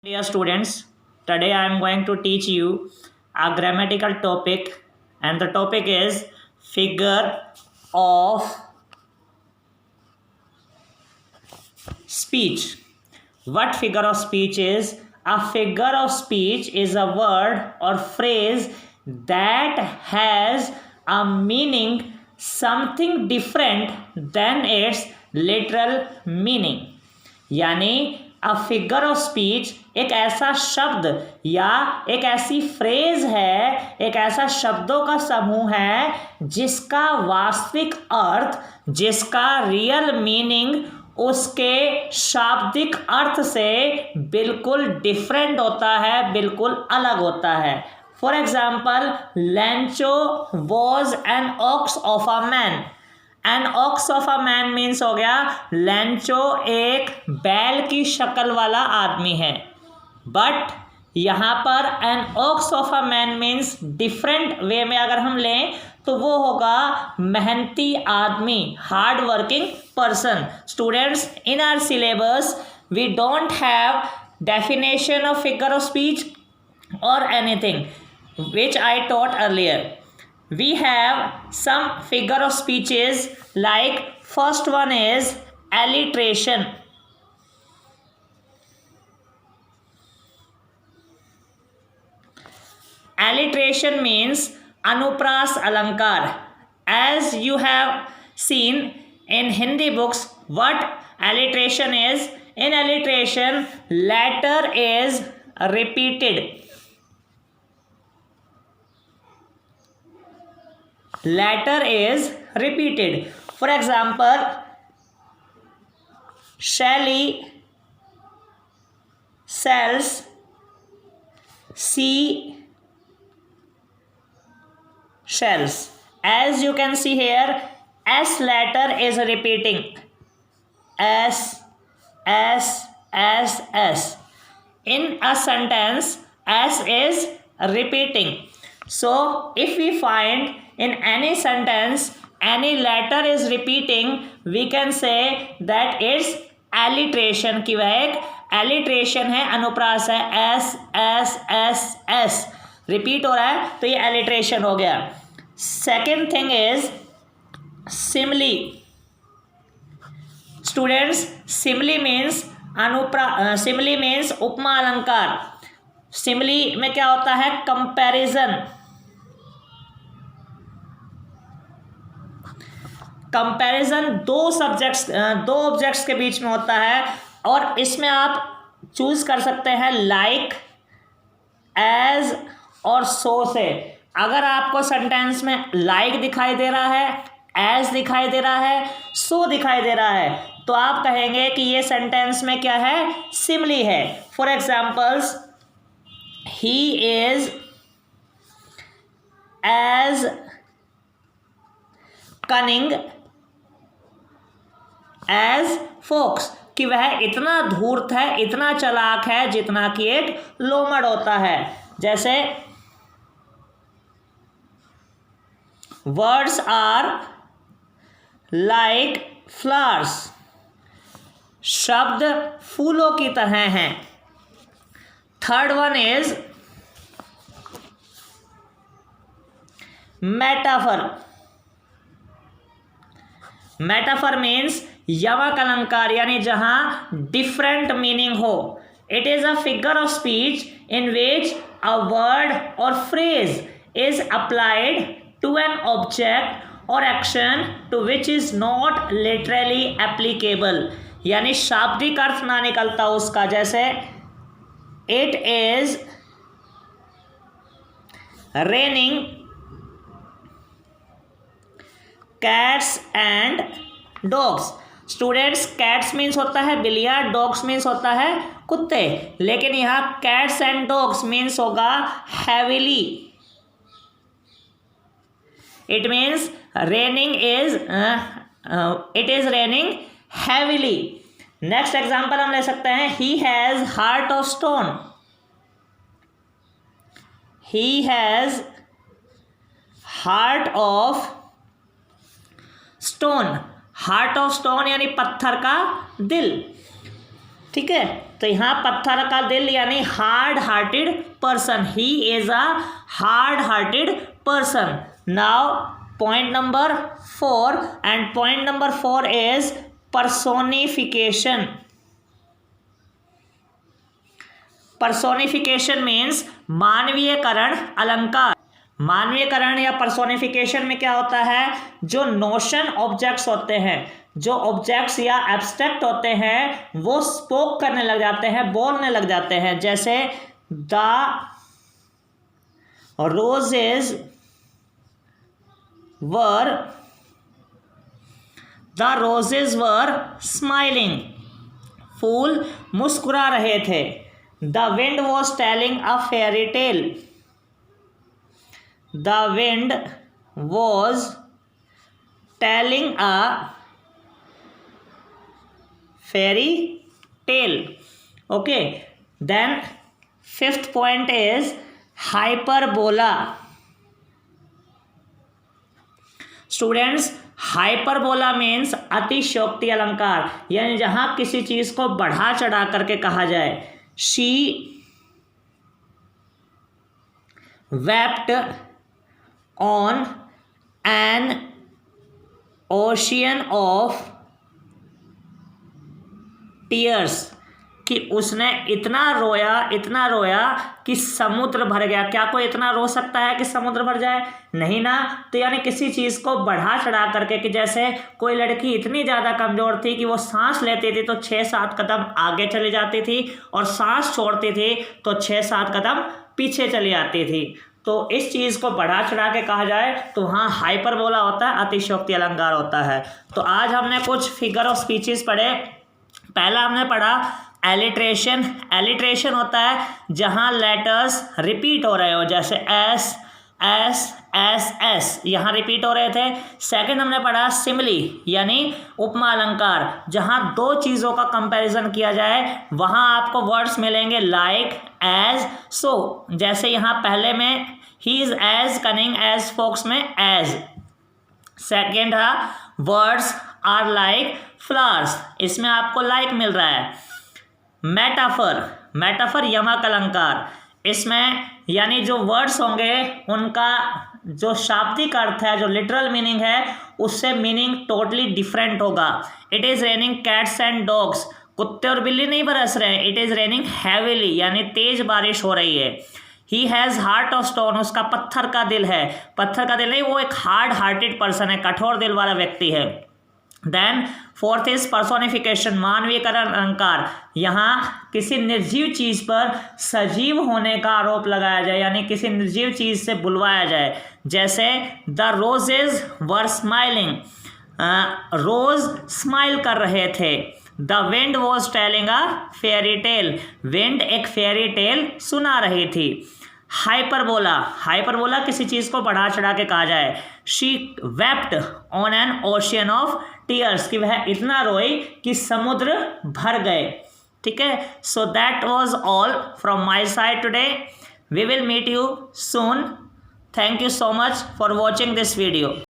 Dear students, today I am going to teach you a grammatical topic, and the topic is figure of speech. What figure of speech is? A figure of speech is a word or phrase that has a meaning something different than its literal meaning. यानी अ figure of speech एक ऐसा शब्द या एक ऐसी phrase है, एक ऐसा शब्दों का समूह है जिसका वास्तविक अर्थ, जिसका रियल मीनिंग उसके शाब्दिक अर्थ से बिल्कुल डिफरेंट होता है, बिल्कुल अलग होता है. For example, लैंचो was an ox of a man. N ox of a man means हो गया लैंचो एक बैल की शक्ल वाला आदमी है. बट यहाँ पर an ox of a man means different way में अगर हम लें तो वो होगा मेहनती आदमी, hard working person. Students, in our syllabus we don't have definition of figure of speech और anything which I taught earlier. We have some figure of speeches, like first one is alliteration. Alliteration means anupras alankar. As you have seen in Hindi books, what alliteration is? In alliteration, letter is repeated. Letter is repeated. For example, Shelly sells, she shells. As you can see here, S letter is repeating. S, S, S, S. In a sentence, S is repeating. So, if we find in any sentence any letter is repeating, we can say that it's alliteration. कि वह एक alliteration है, अनुप्रास है. S, S, S, S repeat हो रहा है तो ये alliteration हो गया. Second thing is simile. Students, simile means simile means उपमा अलंकार. simile में क्या होता है? कंपैरिजन. कंपैरिजन दो ऑब्जेक्ट्स के बीच में होता है और इसमें आप चूज कर सकते हैं लाइक, एज और सो से. अगर आपको सेंटेंस में लाइक दिखाई दे रहा है, एज दिखाई दे रहा है, सो दिखाई दे रहा है, तो आप कहेंगे कि ये सेंटेंस में क्या है? सिमिली है. For examples, he is as cunning as fox. कि वह इतना धूर्त है, इतना चालाक है जितना कि एक लोमड़ होता है. जैसे वर्ड्स आर लाइक फ्लावर्स. शब्द फूलों की तरह हैं. Third one is metaphor. Metaphor means यमक अलंकार, यानी जहां डिफरेंट मीनिंग हो. It is a figure of speech in which a word or phrase is applied to an object or action to which is not literally applicable. यानी शाब्दिक अर्थ ना निकलता उसका. जैसे it is raining cats and dogs. Students, cats means होता है बिल्लियाँ, डॉग्स मीन्स होता है कुत्ते. लेकिन यहाँ कैट्स एंड डॉग्स मीन्स होगा heavily. It means raining is it is raining heavily. Next example हम ले सकते हैं, he has heart of stone. He has heart of stone. Heart of stone यानी पत्थर का दिल. ठीक है. तो यहाँ पत्थर का दिल यानी hard hearted person, he is a hard hearted person. Now point number 4, and point number 4 is personification. Personification means मानवीयकरण अलंकार. मानवीयकरण या पर्सोनिफिकेशन में क्या होता है, जो नोशन ऑब्जेक्ट्स होते हैं, जो ऑब्जेक्ट्स या एब्स्ट्रैक्ट होते हैं वो स्पोक करने लग जाते हैं, बोलने लग जाते हैं. जैसे द रोजेज वर स्माइलिंग. फूल मुस्कुरा रहे थे. The wind was telling a fairy tale. The wind was telling a fairy tale. Okay, then 5th point is hyperbola. Students, hyperbola means अतिशयोक्ति अलंकार, यानी जहां किसी चीज को बढ़ा चढ़ा करके कहा जाए. She wept on an ocean of tears. कि उसने इतना रोया कि समुद्र भर गया. क्या कोई इतना रो सकता है कि समुद्र भर जाए? नहीं ना. तो यानी किसी चीज़ को बढ़ा चढ़ा करके, कि जैसे कोई लड़की इतनी ज़्यादा कमज़ोर थी कि वो सांस लेती थी तो 6-7 कदम आगे चली जाती थी, और सांस छोड़ती थी तो 6-7 कदम पीछे चली आती थी. तो इस चीज़ को बढ़ा चढ़ा के कहा जाए तो हाँ हाइपरबोला होता है, अतिशयोक्ति अलंकार होता है. तो आज हमने कुछ फिगर ऑफ स्पीचेस पढ़े. पहला हमने पढ़ा एलिट्रेशन. एलिट्रेशन होता है जहां लेटर्स रिपीट हो रहे हो, जैसे एस एस एस एस यहाँ रिपीट हो रहे थे. सेकंड हमने पढ़ा सिमिली यानी उपमा अलंकार, जहां दो चीज़ों का कंपैरिजन किया जाए वहां आपको वर्ड्स मिलेंगे लाइक, एज, सो. जैसे यहाँ पहले में ही is as cunning as fox में एज. सेकेंड है वर्ड्स आर लाइक फ्लावर्स, इसमें आपको लाइक मिल रहा है. मेटाफर यमक अलंकार, इसमें यानी जो वर्ड्स होंगे उनका जो शाब्दिक अर्थ है, जो लिटरल मीनिंग है, उससे मीनिंग टोटली डिफरेंट होगा. It is raining cats and dogs, कुत्ते और बिल्ली नहीं बरस रहे हैं. इट इज़ रेनिंग हैवीली यानी तेज बारिश हो रही है. He has heart of stone, उसका पत्थर का दिल है. पत्थर का दिल नहीं, वो एक हार्ड हार्टेड पर्सन है, कठोर दिल वाला व्यक्ति है. देन 4th इज पर्सोनिफिकेशन, मानवीयकरण अलंकार. यहाँ किसी निर्जीव चीज़ पर सजीव होने का आरोप लगाया जाए, यानी किसी निर्जीव चीज़ से बुलवाया जाए. जैसे the roses were smiling, rose smile कर रहे थे. The wind was telling a fairy tale, wind एक फेरी टेल सुना रही थी. हाइपरबोला किसी चीज़ को बढ़ा चढ़ा के कहा जाए. She wept on an ocean of tears, कि वह इतना रोई कि समुद्र भर गए. ठीक है. So that was all from my side today. We will meet you soon. Thank you so much for watching this video.